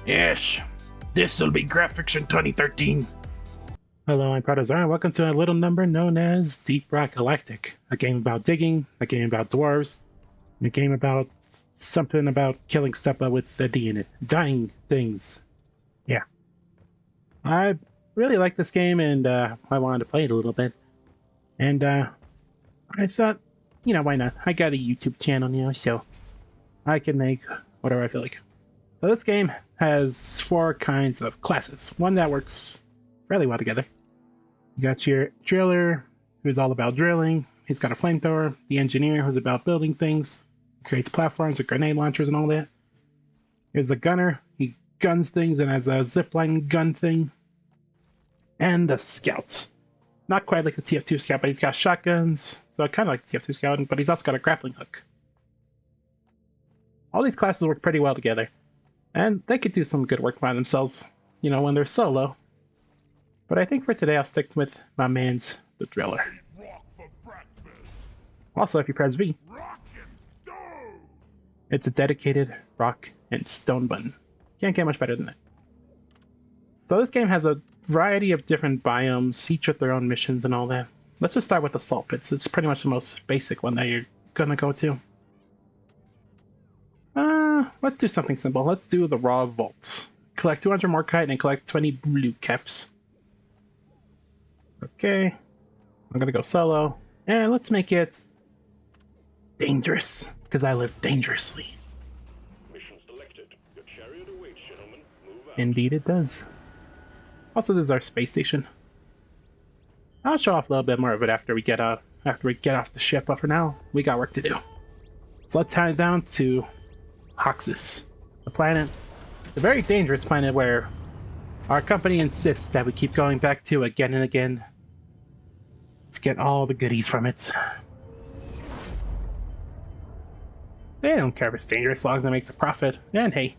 Yes, this'll be graphics in 2013. Hello, I'm ProtoZaru, and welcome to a little number known as Deep Rock Galactic, a game about digging, a game about dwarves, and a game about something about killing stuff with a D in it. Dying things. Yeah. I really like this game, and I wanted to play it a little bit. And I thought, why not? I got a YouTube channel, so I can make whatever I feel like. So this game has 4 kinds of classes. One that works fairly well together. You got your driller, who's all about drilling. He's got a flamethrower. The engineer, who's about building things. Creates platforms with grenade launchers and all that. There's the gunner. He guns things and has a zipline gun thing. And the scout. Not quite like the TF2 scout, but he's got shotguns. So kind of like the TF2 scout, but he's also got a grappling hook. All these classes work pretty well together. And they could do some good work by themselves, when they're solo. But I think for today I'll stick with my man's the driller. Also, if you press V, it's a dedicated rock and stone button. Can't get much better than that. So this game has a variety of different biomes, each with their own missions and all that. Let's just start with the salt pits. It's pretty much the most basic one that you're gonna go to. Let's do something simple. Let's do the raw vaults. Collect 200 morkite and collect 20 blue caps. Okay. I'm gonna go solo. And let's make it dangerous, because I live dangerously. Mission selected. Your chariot awaits, gentlemen. Move out. Indeed it does. Also, this is our space station. I'll show off a little bit more of it after we get off the ship, but for now, we got work to do. So let's head down to Hoxus, the planet, the very dangerous planet where our company insists that we keep going back to again and again. Let's get all the goodies from it. They don't care if it's dangerous as long as it makes a profit. And hey,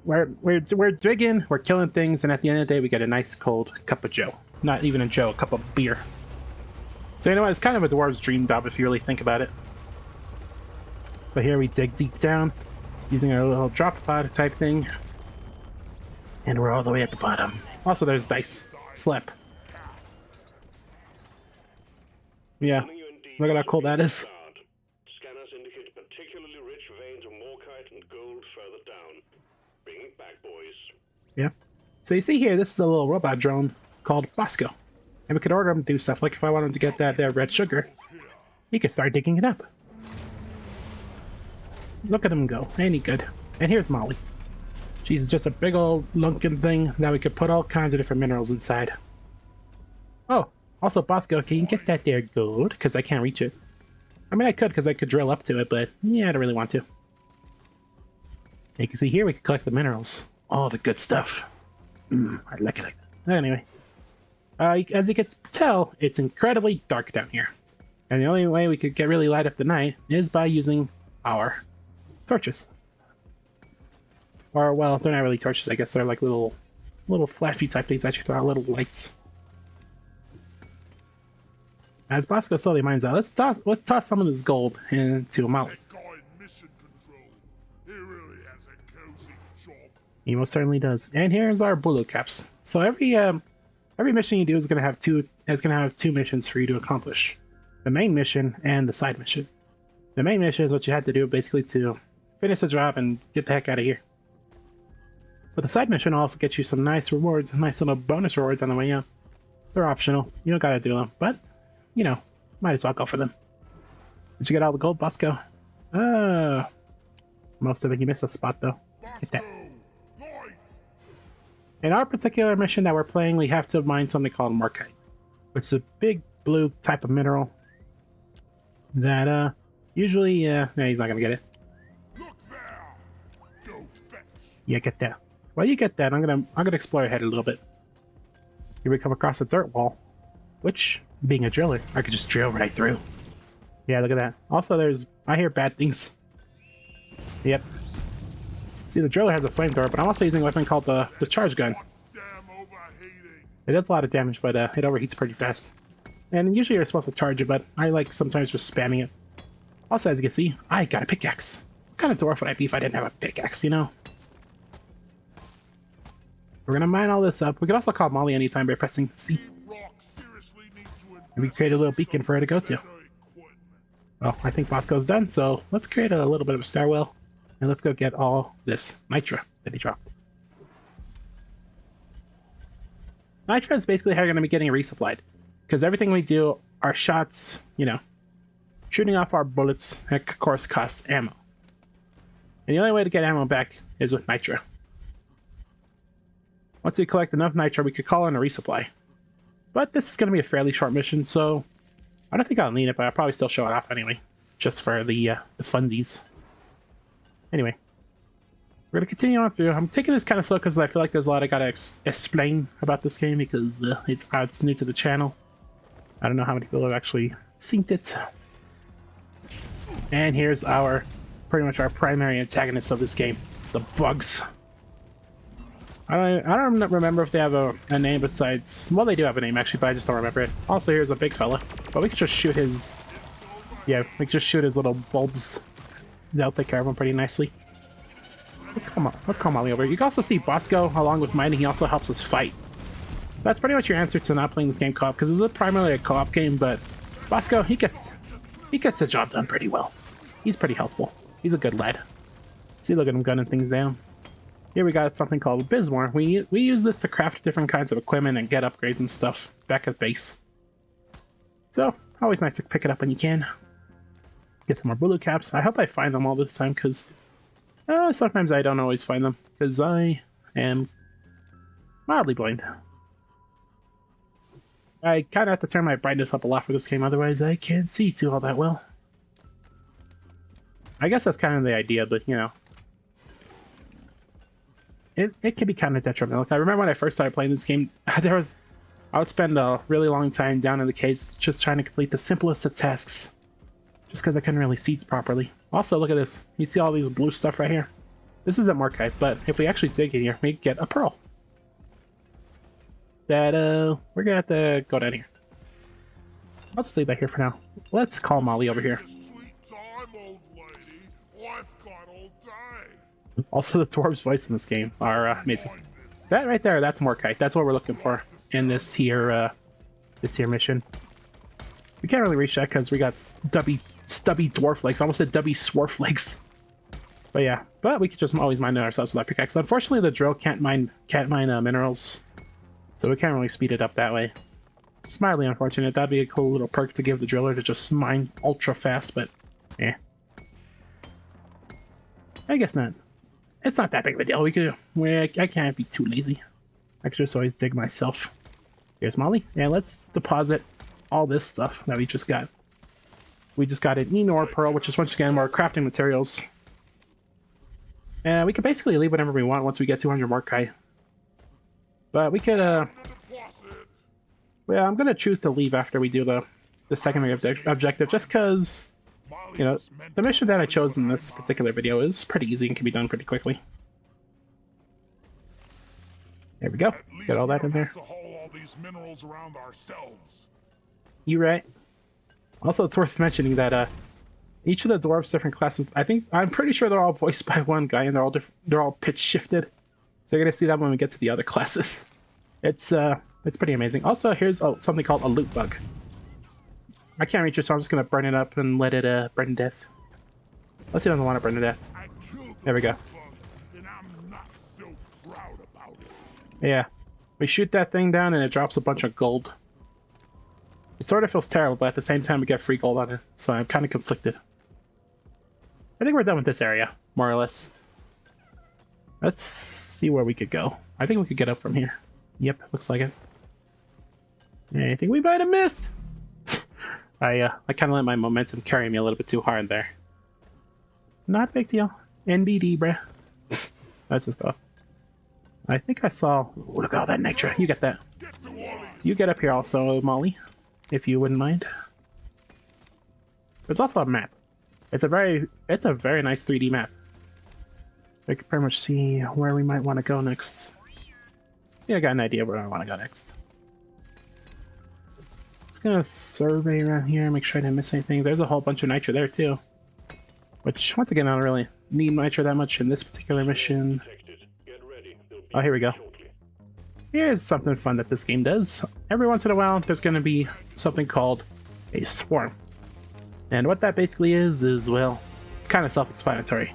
we're digging, we're killing things, and at the end of the day, we get a nice cold cup of joe. Not even a joe, a cup of beer. So you know what? It's kind of a dwarf's dream job if you really think about it. But here we dig deep down, using our little drop pod type thing. And we're all the way at the bottom. Also, there's dice. Slap. Yeah, look at how cool that is. Scanners indicate particularly rich veins of morkite and gold further down. Bring it back, boys. Yeah. So you see here, this is a little robot drone called Bosco. And we could order him to do stuff, like if I wanted to get that there red sugar, he could start digging it up. Look at him go. Ain't he good? And here's Molly. She's just a big old lunkin thing that we could put all kinds of different minerals inside. Oh, also Bosco, can you get that there gold? Because I can't reach it. I mean, I could, because I could drill up to it, but yeah, I don't really want to. You can see here we can collect the minerals. All the good stuff. I like it. Anyway. As you can tell, it's incredibly dark down here. And the only way we could get really light up the night is by using our torches. Or, well, they're not really torches, I guess they're like little flashy type things that you throw out little lights. As Bosco slowly mines out, let's toss some of this gold into Molly. He most certainly does. And here's our blue caps. So every mission you do is gonna have two missions for you to accomplish. The main mission and the side mission. The main mission is what you had to do basically to finish the job and get the heck out of here. But the side mission will also get you some nice rewards, nice little bonus rewards on the way out. They're optional. You don't gotta do them, but, might as well go for them. Did you get all the gold, Bosco? Most of it. You missed a spot, though. Get that. In our particular mission that we're playing, we have to mine something called morkite, which is a big blue type of mineral that, usually, he's not gonna get it. Yeah, get that. While you get that, I'm gonna explore ahead a little bit. Here we come across a dirt wall, which, being a driller, I could just drill right through. Yeah, look at that. Also, I hear bad things. Yep. See, the driller has a flamethrower, but I'm also using a weapon called the charge gun. It does a lot of damage, but it overheats pretty fast. And usually you're supposed to charge it, but I like sometimes just spamming it. Also, as you can see, I got a pickaxe. What kind of dwarf would I be if I didn't have a pickaxe, We're gonna mine all this up. We can also call Molly anytime by pressing C. And we create a little beacon for her to go to. Well, I think Bosco's done, so let's create a little bit of a stairwell. And let's go get all this Nitra that he dropped. Nitra is basically how you're going to be getting resupplied. Because everything we do, our shots, you know, shooting off our bullets, of course, costs ammo. And the only way to get ammo back is with Nitra. Once we collect enough Nitra, we could call in a resupply. But this is going to be a fairly short mission, so I don't think I'll need it, but I'll probably still show it off anyway. Just for the funsies. Anyway. We're going to continue on through. I'm taking this kind of slow because I feel like there's a lot I got to explain about this game because it's new to the channel. I don't know how many people have actually seen it. And here's pretty much our primary antagonist of this game, the bugs. I don't remember if they have a name besides... Well, they do have a name, actually, but I just don't remember it. Also, here's a big fella. But we could just shoot his... Yeah, we could just shoot his little bulbs. That'll take care of him pretty nicely. Let's call Molly over. You can also see Bosco, along with mining, he also helps us fight. That's pretty much your answer to not playing this game co-op, because this is primarily a co-op game, but Bosco, he gets the job done pretty well. He's pretty helpful. He's a good lad. See, look at him gunning things down. Here we got something called Bismore. We use this to craft different kinds of equipment and get upgrades and stuff back at base. So, always nice to pick it up when you can. Get some more blue caps. I hope I find them all this time, because sometimes I don't always find them, because I am mildly blind. I kind of have to turn my brightness up a lot for this game, otherwise I can't see too all that well. I guess that's kind of the idea, but you know. It can be kind of detrimental. Like, I remember when I first started playing this game, I would spend a really long time down in the caves just trying to complete the simplest of tasks. Just because I couldn't really see properly. Also, look at this. You see all these blue stuff right here? This isn't morkite, but if we actually dig in here, we get a pearl. We're gonna have to go down here. I'll just leave that here for now. Let's call Molly over here. Also, the dwarves' voice in this game are amazing. That right there, that's morkite. That's what we're looking for in this here mission. We can't really reach that because we got stubby dwarf legs. I almost said dubby swarf legs. But yeah, but we could just always mine ourselves with our pickaxe. Unfortunately, the drill can't mine minerals, so we can't really speed it up that way. It's mildly unfortunate. That'd be a cool little perk to give the driller to just mine ultra fast, but yeah, I guess not. It's not that big of a deal. I can't be too lazy. I could just always dig myself. Here's Molly, and let's deposit all this stuff that we just got. We just got an Enor pearl, which is once again more crafting materials. And we can basically leave whatever we want once we get 200 morkite. But we could, well, I'm gonna choose to leave after we do the secondary objective, just because, you know, the mission that I chose in this particular video is pretty easy and can be done pretty quickly. There we go. Get all that in there. You right. Also, it's worth mentioning that each of the dwarves' different classes, I'm pretty sure they're all voiced by one guy, and they're all pitch shifted. So you're gonna see that when we get to the other classes. It's pretty amazing. Also, here's something called a loot bug. I can't reach it, so I'm just gonna burn it up and let it burn to death. Unless he doesn't want to burn to death. There we go. Yeah, we shoot that thing down and it drops a bunch of gold. It sort of feels terrible, but at the same time we get free gold on it, so I'm kind of conflicted. I think we're done with this area, more or less. Let's see where we could go. I think we could get up from here. Yep, looks like it. Anything we might have missed? I kind of let my momentum carry me a little bit too hard there. Not a big deal. NBD, bruh. Let's just go. I think I saw... Oh, look at all that nitro. You get that. You get up here also, Molly, if you wouldn't mind. There's also a map. It's a very nice 3D map. I can pretty much see where we might want to go next. Yeah, I got an idea where I want to go next. Just gonna survey around here, make sure I didn't miss anything. There's a whole bunch of nitro there too. Which, once again, I don't really need nitro that much in this particular mission. Oh, here we go. Here's something fun that this game does. Every once in a while, there's going to be something called a swarm. And what that basically is, well, it's kind of self-explanatory.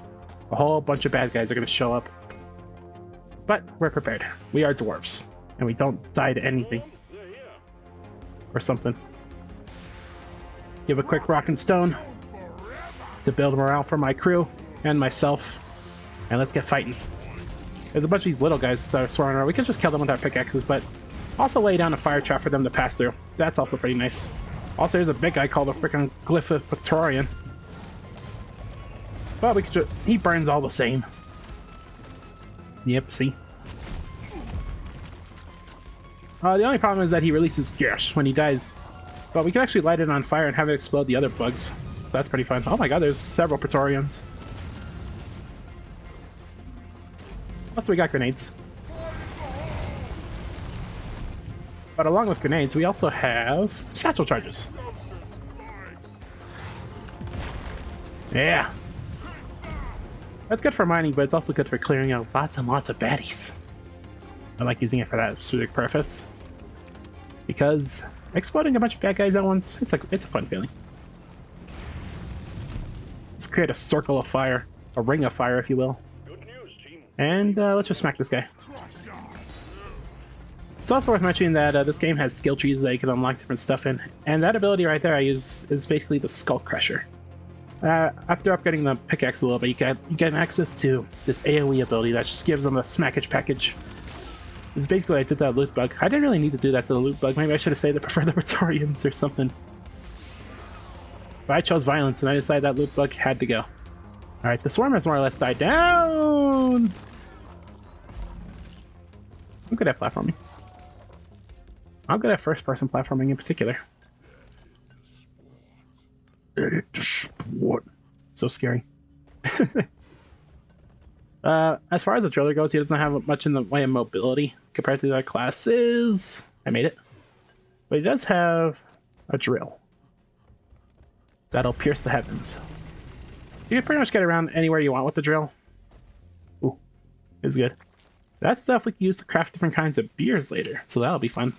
A whole bunch of bad guys are going to show up. But we're prepared. We are dwarves, and we don't die to anything. Or something. Give a quick rock and stone to build morale for my crew and myself. And let's get fighting. There's a bunch of these little guys that are swarming around. We can just kill them with our pickaxes, but also lay down a fire trap for them to pass through. That's also pretty nice. Also, there's a big guy called a freaking Glyphopatorian. But we could just... he burns all the same. Yep, see? The only problem is that he releases gas when he dies. But we can actually light it on fire and have it explode the other bugs. So that's pretty fun. Oh my god, there's several Praetorians. Also, we got grenades. But along with grenades, we also have satchel charges. Yeah. That's good for mining, but it's also good for clearing out lots and lots of baddies. I like using it for that specific purpose. Because exploding a bunch of bad guys at once, it's a fun feeling. Let's create a circle of fire, a ring of fire, if you will. Good news, team. And let's just smack this guy. It's also worth mentioning that this game has skill trees that you can unlock different stuff in, and that ability right there I use is basically the Skull Crusher. After upgrading the pickaxe a little bit, you get access to this AoE ability that just gives them a smackage package. It's basically I did that loot bug. I didn't really need to do that to the loot bug. Maybe I should have saved it for the Praetorians or something. But I chose violence, and I decided that loot bug had to go. Alright, the swarm has more or less died down! I'm good at platforming. I'm good at first-person platforming in particular. What? So scary. As far as the driller goes, he doesn't have much in the way of mobility compared to the other classes. I made it. But he does have a drill that'll pierce the heavens. You can pretty much get around anywhere you want with the drill. Ooh, it's good. That stuff we can use to craft different kinds of beers later, so that'll be fun.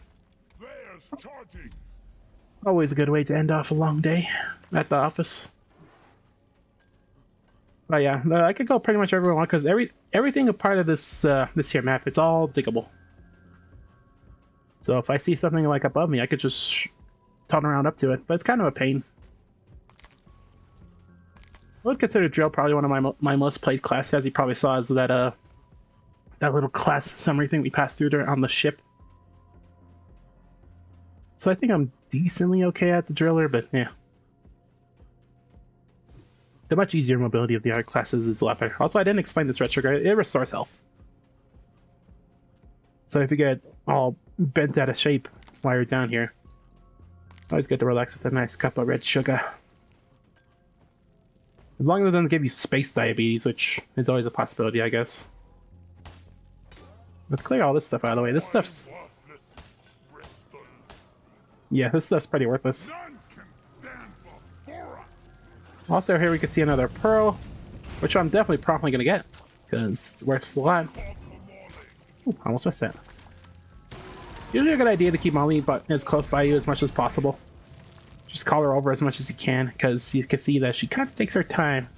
Always a good way to end off a long day at the office. But yeah, I could go pretty much everywhere I want because everything a part of this this here map, it's all diggable. So if I see something like above me, I could just turn around up to it, but it's kind of a pain. I would consider drill probably one of my most played classes, as you probably saw, is that that little class summary thing we passed through there on the ship. So I think I'm decently okay at the driller, but yeah. The much easier mobility of the other classes is a lot better. Also, I didn't explain this red sugar. It restores health. So if you get all bent out of shape while you're down here, always good to relax with a nice cup of red sugar. As long as it doesn't give you space diabetes, which is always a possibility, I guess. Let's clear all this stuff out of the way. This stuff's... yeah, this stuff's pretty worthless. Also, here we can see another pearl, which I'm definitely probably going to get, because it's worth a lot. Ooh, almost missed that. Usually a good idea to keep Molly as close by you as much as possible. Just call her over as much as you can, because you can see that she kind of takes her time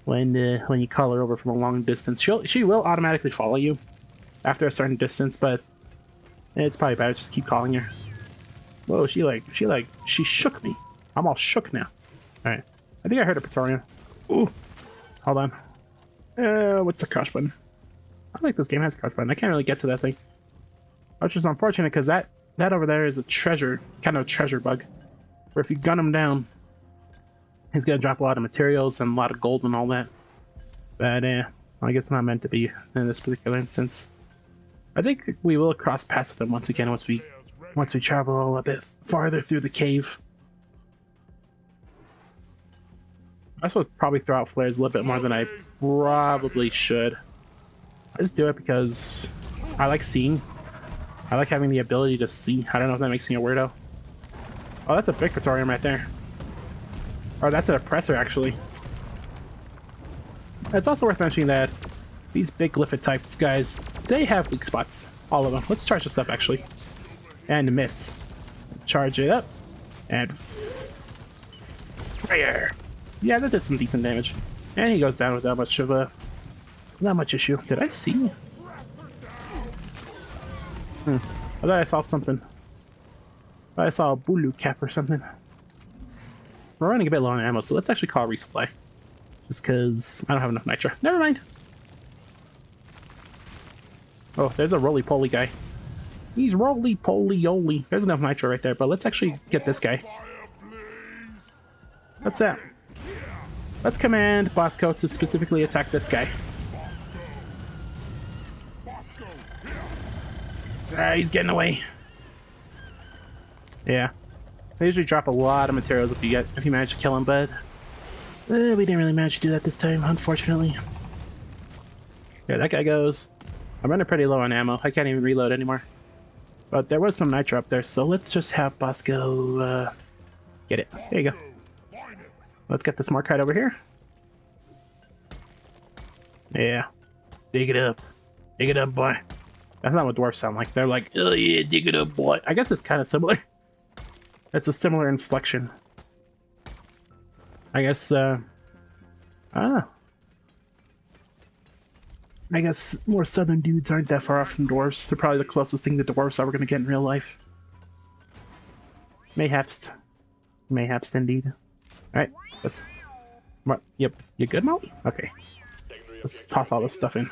when you call her over from a long distance. She will automatically follow you after a certain distance, but it's probably better just keep calling her. Whoa, she shook me. I'm all shook now. All right. I think I heard a Praetorian. Ooh, hold on. What's the crouch button? I think this game has a crouch button. I can't really get to that thing, which is unfortunate because that over there is a treasure, kind of a treasure bug, where if you gun him down, he's gonna drop a lot of materials and a lot of gold and all that. But I guess not meant to be in this particular instance. I think we will cross paths with him once again once we travel a bit farther through the cave. I'm supposed to probably throw out flares a little bit more than I probably should. I just do it because I like seeing. I like having the ability to see. I don't know if that makes me a weirdo. Oh, that's a big Praetorian right there. Or that's an oppressor, actually. It's also worth mentioning that these big Glyphid type guys, they have weak spots. All of them. Let's charge this up, actually. And miss. Charge it up. And... fire! Yeah, that did some decent damage. And he goes down without much of a... not much issue. Did I see? I thought I saw something. I thought I saw a Bulu cap or something. We're running a bit low on ammo, so let's actually call a resupply. Just because I don't have enough nitro. Never mind. Oh, there's a roly-poly guy. He's roly-poly-oly. There's enough nitro right there, but let's actually get this guy. What's that? Let's command Bosco to specifically attack this guy. Ah, he's getting away. Yeah. They usually drop a lot of materials if you manage to kill him, but we didn't really manage to do that this time, unfortunately. There that guy goes. I'm running pretty low on ammo. I can't even reload anymore. But there was some nitro up there, so let's just have Bosco get it. There you go. Let's get this morkite over here. Yeah. Dig it up. Dig it up, boy. That's not what dwarves sound like. They're like, oh yeah, dig it up, boy. I guess it's kind of similar. It's a similar inflection. I guess, I don't know. I guess more southern dudes aren't that far off from dwarves. They're probably the closest thing to dwarves that we're going to get in real life. Mayhaps. Mayhaps indeed. Alright, let's... What? Yep. You good, Mo? Okay. Let's toss all this stuff in.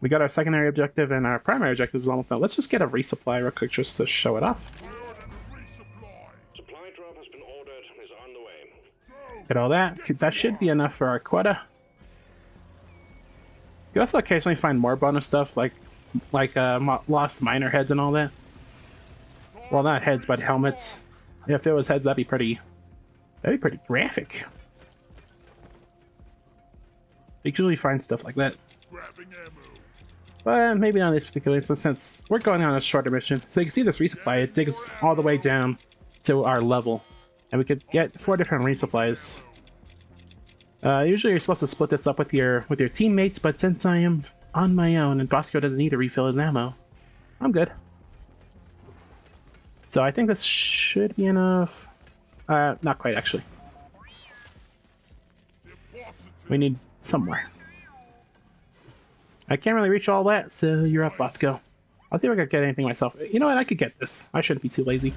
We got our secondary objective and our primary objective is almost done. Let's just get a resupply real quick just to show it off. Supply drop has been ordered and is on the way. Get all that. That should be enough for our quota. You also occasionally find more bonus stuff like lost miner heads and all that. Well, not heads, but helmets. If it was heads, that'd be pretty graphic. You usually find stuff like that. But maybe not in this particular instance, since we're going on a shorter mission. So you can see this resupply, it digs all the way down to our level. And we could get 4 different resupplies. Usually you're supposed to split this up with your teammates, but since I am on my own and Bosco doesn't need to refill his ammo, I'm good. So I think this should be enough. Not quite, actually. We need some more. I can't really reach all that, so you're up, Bosco. I'll see if I can get anything myself. You know what? I could get this. I shouldn't be too lazy.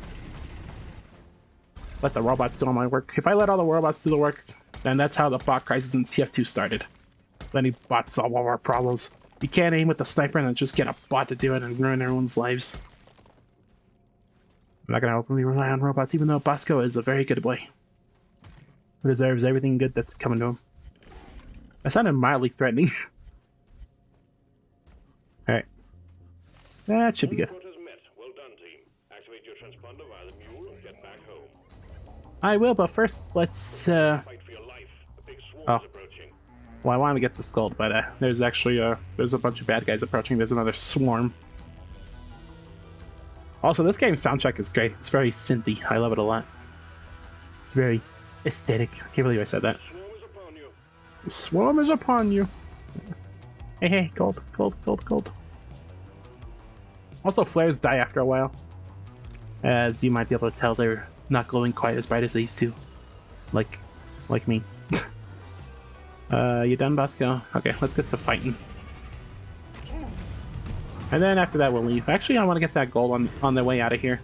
Let the robots do all my work. If I let all the robots do the work, then that's how the bot crisis in TF2 started. Letting bots solve all our problems. You can't aim with the sniper and then just get a bot to do it and ruin everyone's lives. I'm not gonna openly rely on robots, even though Bosco is a very good boy. Who deserves everything good that's coming to him. That sounded mildly threatening. Alright. That should be good. Well done, team. Activate your transponder via the mule and get back home. I will, but first let's Fight for your life. A big swarm is approaching. Well, I want to get this gold, but there's actually there's a bunch of bad guys approaching. There's another swarm. Also, this game's soundtrack is great. It's very synthy. I love it a lot. It's very aesthetic. I can't believe I said that. Swarm is upon you. The swarm is upon you. Hey, hey, gold, gold, gold, gold. Also, flares die after a while. As you might be able to tell, they're not glowing quite as bright as they used to. Like me. You done, Bosco? Okay, let's get some fighting. And then after that, we'll leave. Actually, I want to get that gold on the way out of here.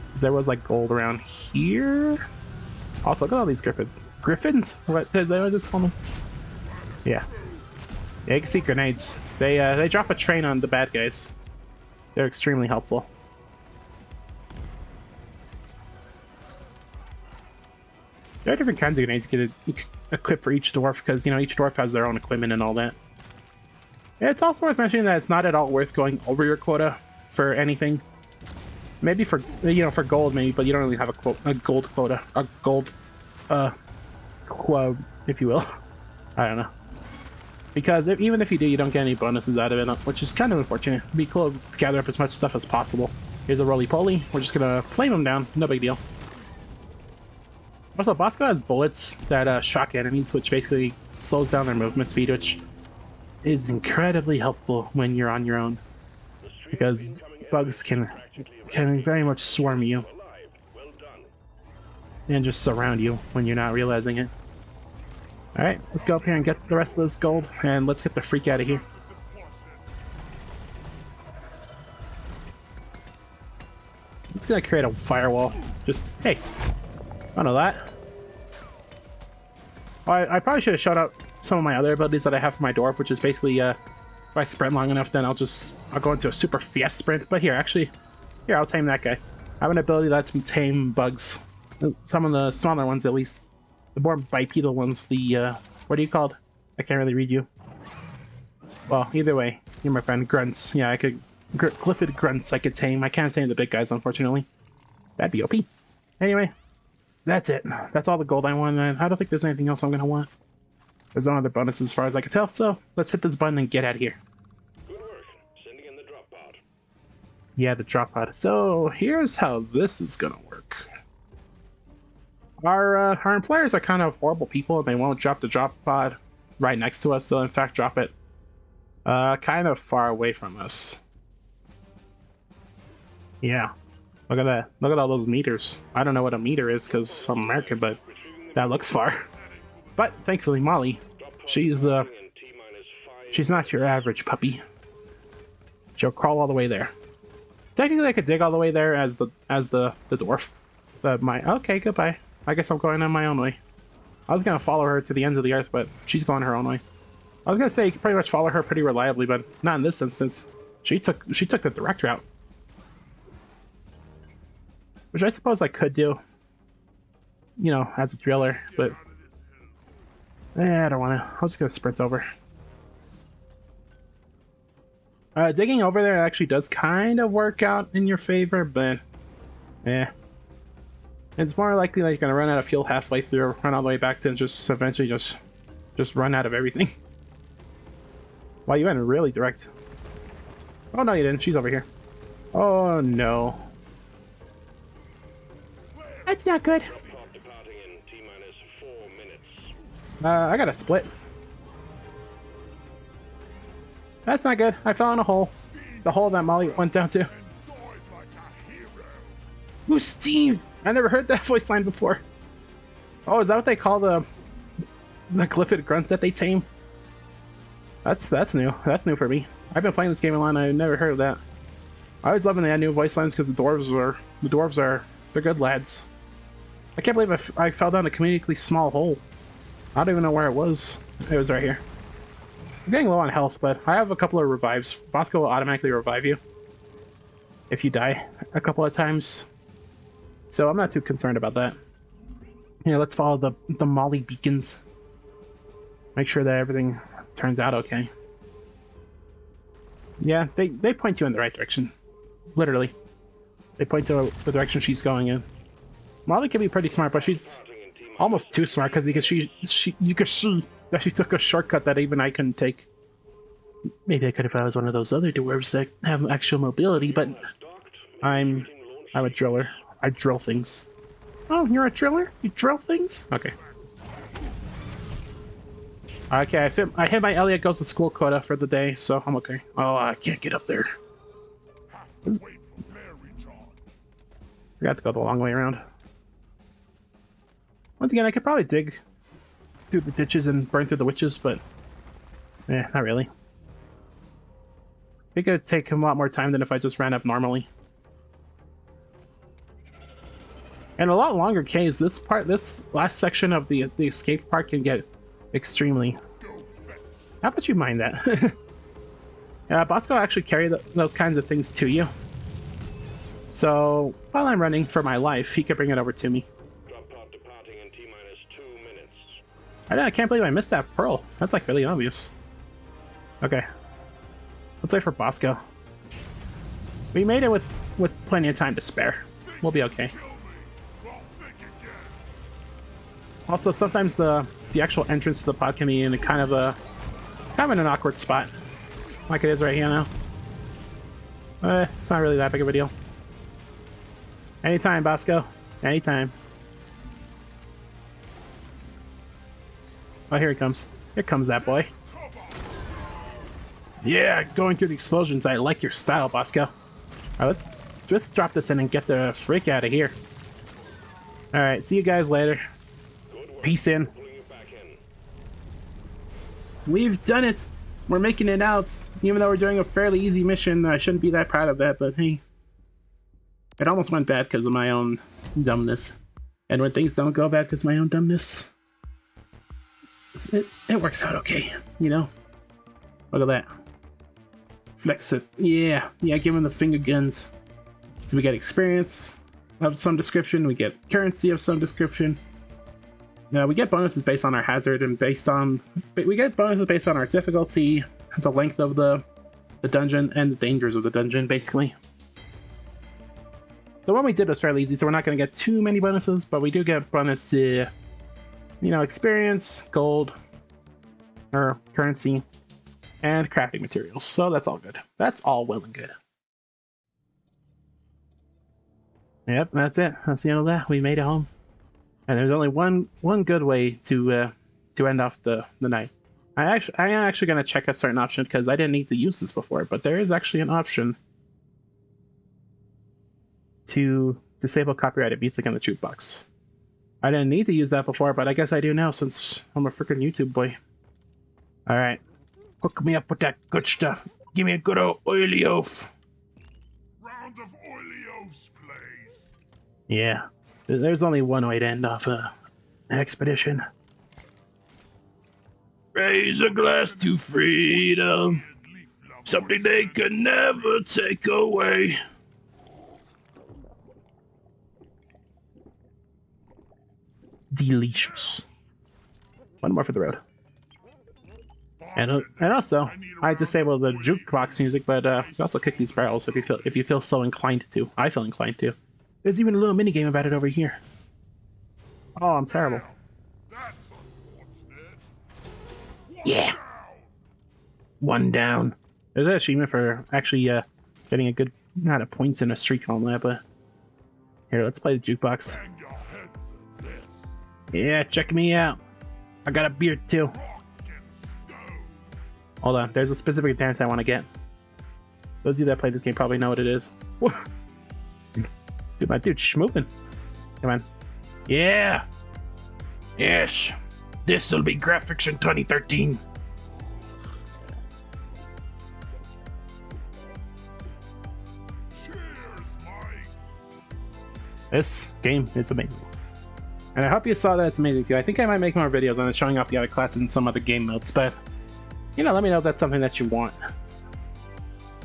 Because there was, like, gold around here. Also, look at all these griffins. Griffins? What does they just call them? Yeah. Yeah, you can see grenades. They drop a train on the bad guys. They're extremely helpful. There are different kinds of grenades you can equip for each dwarf, because, you know, each dwarf has their own equipment and all that. It's also worth mentioning that it's not at all worth going over your quota for anything. Maybe for, you know, for gold maybe, but you don't really have a gold quota. A gold, quo, if you will. I don't know. Because even if you do, you don't get any bonuses out of it, which is kind of unfortunate. It'd be cool to gather up as much stuff as possible. Here's a roly-poly. We're just gonna flame him down. No big deal. Also, Bosco has bullets that shock enemies, which basically slows down their movement speed, which is incredibly helpful when you're on your own, The stream of because incoming bugs enemies is practically can very much swarm you alive. Well done. and just surround you when you're not realizing it. All right, let's go up here and get the rest of this gold, and let's get the freak out of here. It's gonna create a firewall. Just, hey, I know that. I probably should have showed up some of my other abilities that I have for my dwarf, which is basically, if I sprint long enough, then I'll go into a super fast sprint. But here, actually, here, I'll tame that guy. I have an ability that lets me tame bugs. Some of the smaller ones, at least. The more bipedal ones, the, what are you called? I can't really read you. Well, either way, you're my friend. Grunts. Yeah, I could... Glyphid grunts I could tame. I can't tame the big guys, unfortunately. That'd be OP. Anyway, that's it. That's all the gold I want, and I don't think there's anything else I'm gonna want. There's no other bonuses as far as I can tell, so let's hit this button and get out of here. Good work. Sending in the drop pod. Yeah, the drop pod. So here's how this is gonna work. Our employers are kind of horrible people, and they won't drop the drop pod right next to us. They'll in fact drop it kind of far away from us. Yeah, look at that. Look at all those meters. I don't know what a meter is because I'm American, but that looks far. But thankfully, Molly, she's not your average puppy. She'll crawl all the way there. Technically, I could dig all the way there as the dwarf. Okay, goodbye. I guess I'm going on my own way. I was gonna follow her to the ends of the earth, but she's going her own way. I was gonna say you can pretty much follow her pretty reliably, but not in this instance. She took the direct route. Which I suppose I could do, you know, as a driller, but I don't want to. I'm just going to sprint over. Digging over there actually does kind of work out in your favor, but yeah. It's more likely that you're going to run out of fuel halfway through, run all the way back to, and just eventually just run out of everything. Wow, you went really direct. Oh, no, you didn't. She's over here. Oh, no. That's not good. I got a split. That's not good. I fell in a hole. The hole that Molly went down to. Ooh, Steve! I never heard that voice line before. Oh, is that what they call the glyphid grunts that they tame? That's new. That's new for me. I've been playing this game a lot and I've never heard of that. I always love when they add new voice lines because the dwarves are they're good lads. I can't believe I fell down a comedically small hole. I don't even know where it was. It was right here. I'm getting low on health, but I have a couple of revives. Bosco will automatically revive you if you die a couple of times. So I'm not too concerned about that. Yeah, let's follow the Molly beacons. Make sure that everything turns out okay. Yeah, they point you in the right direction. Literally. They point to the direction she's going in. Molly can be pretty smart, but she's almost too smart because you can see that she took a shortcut that even I couldn't take. Maybe I could if I was one of those other dwarves that have actual mobility, but I'm a driller. I drill things. Oh, you're a driller? You drill things? Okay. Okay, I hit my Elliot goes to school quota for the day, so I'm okay. Oh, I can't get up there. Forgot to go the long way around. Once again, I could probably dig through the ditches and burn through the witches, but not really. I think it would take a lot more time than if I just ran up normally. And a lot longer caves. This last section of the escape part can get extremely. How about you mind that? Bosco actually carry those kinds of things to you. So while I'm running for my life, he can bring it over to me. Drop pod departing in T-minus 2 minutes. I can't believe I missed that pearl. That's like really obvious. Okay. Let's wait for Bosco. We made it with plenty of time to spare. We'll be okay. Also, sometimes the actual entrance to the pod can be in a kind of an awkward spot, like it is right here now. It's not really that big of a deal. Anytime, Bosco. Anytime. Oh, here he comes. Here comes that boy. Yeah, going through the explosions. I like your style, Bosco. All right, let's drop this in and get the freak out of here. All right, see you guys later. Peace in. We've done it. We're making it out. Even though we're doing a fairly easy mission, I shouldn't be that proud of that, but hey. It almost went bad because of my own dumbness. And when things don't go bad because of my own dumbness, it works out okay, you know? Look at that. Flex it. Yeah, give him the finger guns. So we get experience of some description, we get currency of some description. Now we get bonuses based on our hazard and we get bonuses based on our difficulty, the length of the dungeon, and the dangers of the dungeon, basically. The one we did was fairly easy, so we're not going to get too many bonuses, but we do get bonus, experience, gold, or currency, and crafting materials. So that's all good. That's all well and good. Yep, that's it. That's the end of that. We made it home. And there's only one good way to end off the night. I am actually going to check a certain option because I didn't need to use this before, but there is actually an option to disable copyrighted music on the jukebox. I didn't need to use that before, but I guess I do now since I'm a freaking YouTube boy. All right, hook me up with that good stuff. Give me a good old oily oaf. Round of oily oafs, please. Yeah. There's only one way to end off an expedition. Raise a glass to freedom, something they could never take away. Delicious. One more for the road. And also, I disabled the jukebox music, but you also kick these barrels if you feel so inclined to. I feel inclined to. There's even a little mini game about it over here. Oh, I'm terrible. That's unfortunate. Yeah. One down. There's an achievement for actually getting a good amount of points in a streak on that, but here, let's play the jukebox. Bang your head to this. Yeah, check me out. I got a beard too. Rock and stone. Hold on, there's a specific dance I want to get. Those of you that play this game probably know what it is. Dude, my dude's schmooping. Come on. Yeah! Yes! This'll be graphics in 2013. Cheers, Mike. This game is amazing. And I hope you saw that it's amazing too. I think I might make more videos on it showing off the other classes and some other game modes, but you know, let me know if that's something that you want.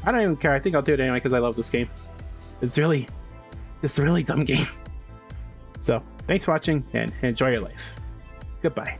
I don't even care. I think I'll do it anyway because I love this game. This is a really dumb game. So, thanks for watching and enjoy your life. Goodbye.